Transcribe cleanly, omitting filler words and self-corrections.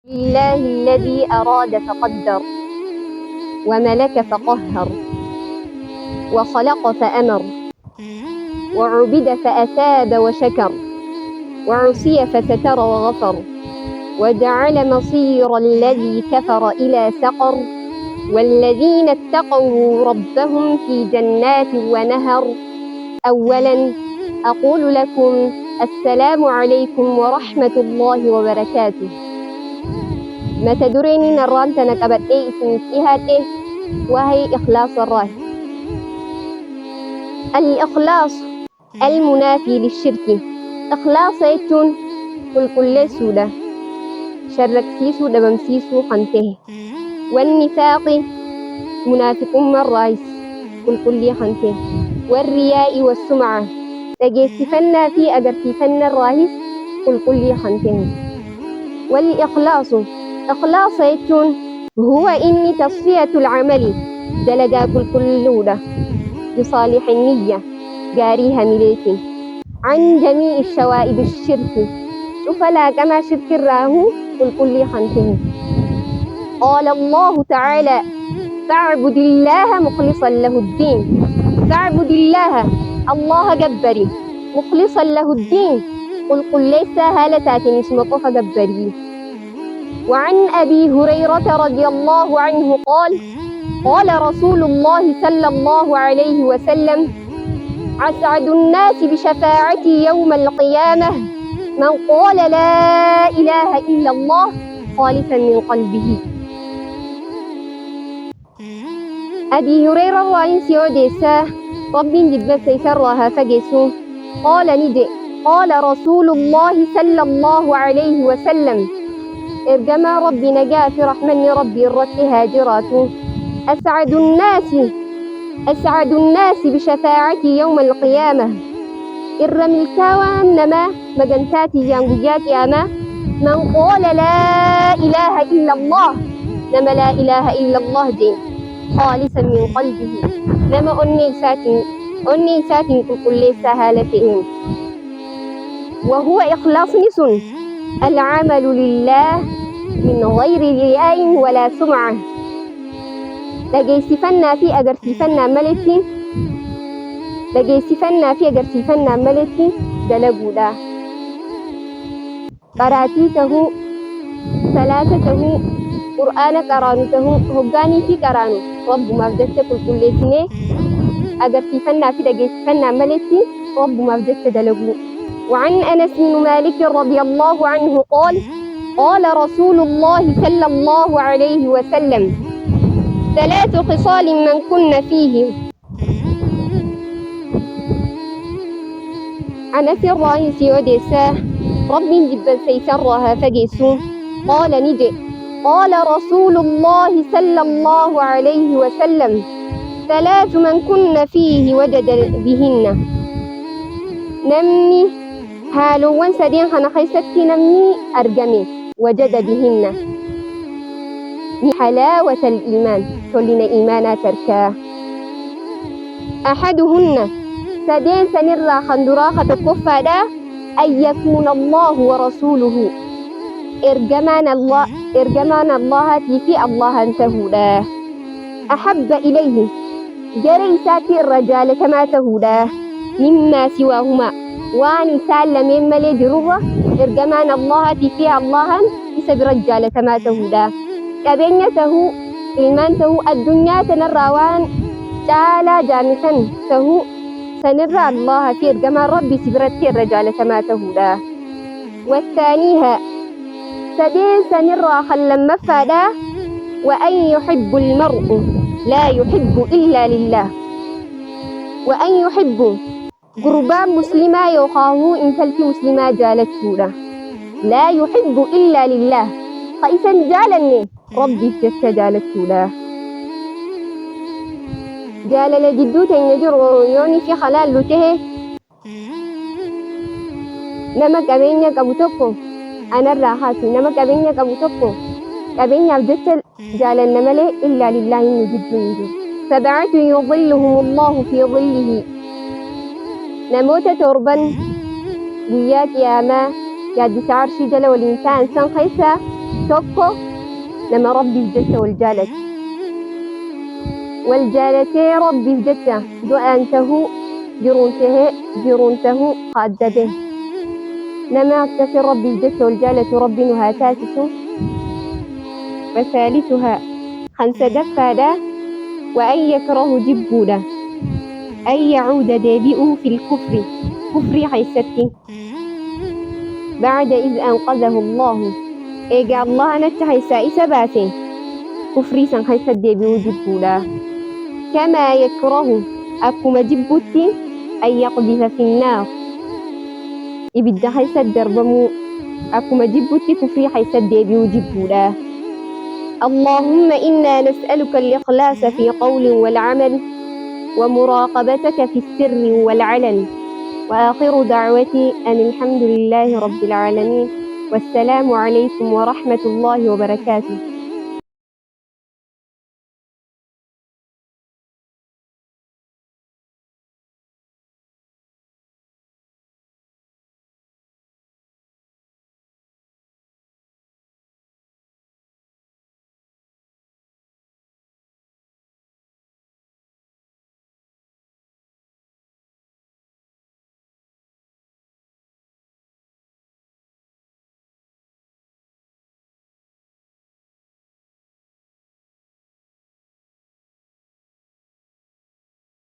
لله الذي أراد فقدر وملك فقهر وخلق فأمر وعبد فأثاب وشكر وعصي فستر وغفر وجعل مصير الذي كفر إلى سقر والذين اتقوا ربهم في جنات ونهر. أولا أقول لكم السلام عليكم ورحمة الله وبركاته. ما تدريني نران تنكبت اسم إهاته وهي إخلاص الراي. الإخلاص المنافي للشرك. إخلاص يتون كل سودة شرك سيسو دبم سيسو خنته والنفاق منافق من الرئيس كل خنته والرياء والسمعة تجسفنا في أجرتفنا الرئيس كل خنته. والإخلاص إخلاص يتون هو إني تصفية العمل دلجا كلودة بصالح النية جاريها مليك عن جميع الشوائب الشرك. شوف لا كما شرك الراهو كل خنته. قال الله تعالى فاعبد الله مخلصا له الدين. فاعبد الله الله جبري مخلصا له الدين قل ليس هالتات اسمك فجبري. وعن أبي هريرة رضي الله عنه قال قال رسول الله صلى الله عليه وسلم أسعد الناس بشفاعتي يوم القيامة من قال لا إله إلا الله خالصا من قلبه. أبي هريرة وعن سيوديسا ربي جبت سيسرها فجسو قال ندي قال رسول الله صلى الله عليه وسلم ارجما ربي نجا في رحمن ربي الرت هاجراته أسعد الناس بشفاعتي يوم القيامة الرمي الكوان نما مجنتاتي يانجياتي أما من قال لا إله إلا الله نما لا إله إلا الله دين خالصا من قلبه نما أني ساتن كل سهالتهم. وهو إخلاص نسن العمل لله من غير رياء ولا سمعة. لجيسفنا في أجرسفنا ملتي لجيسفنا في أجرسفنا ملتي دلجودا قراتيته ثلاثته قرآن قرانته هجاني في قرانه رب ما بدت كل سنة أجرسفنا في لجيسفنا ملتي رب ما بدت دلجو. وعن أنس بن مالك رضي الله عنه قال قال رسول الله صلى الله عليه وسلم ثلاث خصال من كن فيه. أنس الرئيس يوديسا ربي جبا سيسرها فجيسو قال نجي قال رسول الله صلى الله عليه وسلم ثلاث من كن فيه وجد بهن. نمني هالو وانسدين خنا خيستي نمني أرجمي وجد بهن حلاوة الإيمان تولين إيمانا تركا. أحدهن سدين سنرى خندراخة كفادا أن يكون الله ورسوله إرجمان الله في الله انتهودا أحب إليه جريسات الرجال كما تهودا مما سواهما وان سال من ملي جروه إرجمان الله في الله بسبب رجال كما تهودا. كبنيته إيمانته الدنيا تنراوان تعالى جامسا تهو سنرى الله في إرجما ربي سبرت الرجال كما تهودا. والثانيها سدين سنرى خلا مفادا وأن يحب المرء لا يحب إلا لله. وأن يحب قربان مسلما يخاه إن تلك مسلما جالته لا يحب إلا لله قيسا جالني ربي جت جالته له جال لجدو تنجر يوني في خلال لته نما كبينيا كبوتوكو أنا الراحات نما كبينيا كبوتوكو كبينيا جت جال النملة إلا لله يجد. سبعة يظلهم الله في ظله نموت تربا وياك يا ما يا دي عرشي جل والإنسان سن خيسا tokko nama rabbiif jecha wal jaalate wal jaalatee rabbiif jecha du'aan tahuu jiruun tahuu qaaddabe nama akkasi rabbiif jecha wal jaalatu rabbi nu haa taasisu. وثالثها خمسة دفادة وأن يكره جبودا أن يعود دابئه في الكفر كفر حيستي بعد إذ أنقذه الله إيجا الله نتحي سائسة باسي كفري سن حيث دابئه جبودا كما يكره أكما جبوتي أن يقذف في النار إبدا حيث الدربمو أكما جبوتي كفري حيث دابئه جبودا. اللهم إنا نسألك الإخلاص في قول والعمل ومراقبتك في السر والعلن. وآخر دعوتي أن الحمد لله رب العالمين والسلام عليكم ورحمة الله وبركاته.